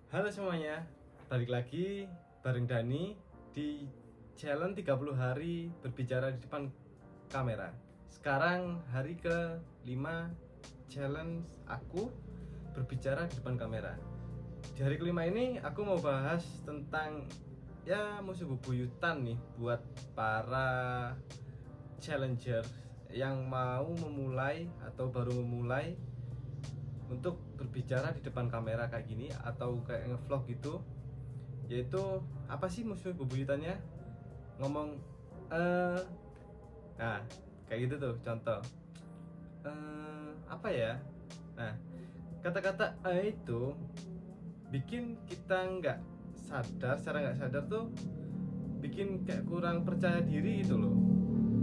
Halo semuanya, balik lagi bareng Dani di challenge 30 hari berbicara di depan kamera. Sekarang hari ke-5 challenge aku berbicara di depan kamera. Di hari kelima ini aku mau bahas tentang musuh bebuyutan nih buat para challenger yang mau memulai atau baru memulai untuk berbicara di depan kamera kayak gini atau kayak ngevlog gitu. Yaitu apa sih musuh bebuyutannya? Ngomong eh nah kayak gitu tuh contoh. Apa ya? Nah, kata-kata itu bikin kita nggak sadar, secara nggak sadar tuh bikin kayak kurang percaya diri gitu loh.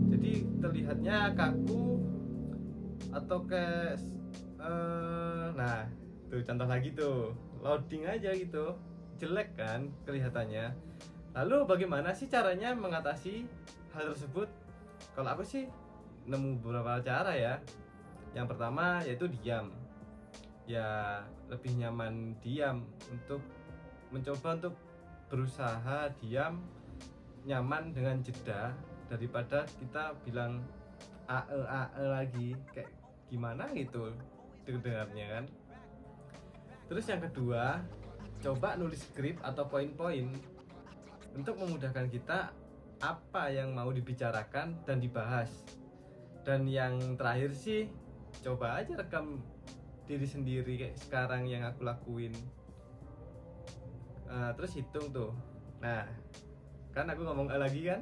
Jadi terlihatnya kaku atau kayak nah tuh contoh lagi tuh, loading aja gitu, jelek kan kelihatannya. Lalu bagaimana sih caranya mengatasi hal tersebut? Kalau aku sih nemu beberapa cara ya. Yang pertama yaitu diam. Ya lebih nyaman diam, untuk mencoba untuk berusaha diam, nyaman dengan jeda, daripada kita bilang ae lagi kayak gimana gitu dengarnya kan. Terus yang kedua, coba nulis skrip atau poin-poin untuk memudahkan kita apa yang mau dibicarakan dan dibahas. Dan yang terakhir sih, coba aja rekam diri sendiri kayak sekarang yang aku lakuin. Terus hitung tuh. Nah, kan aku ngomong lagi kan.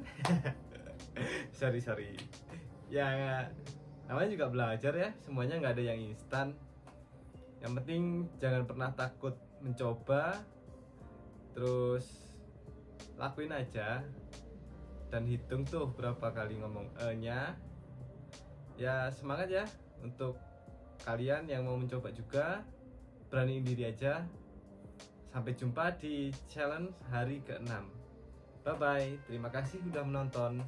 sorry ya, namanya juga belajar ya, semuanya nggak ada yang instan. Yang penting jangan pernah takut mencoba, terus lakuin aja dan hitung tuh berapa kali ngomong nya. Ya semangat ya untuk kalian yang mau mencoba juga, beraniin diri aja. Sampai jumpa di challenge hari ke-6. Bye bye, terima kasih sudah menonton.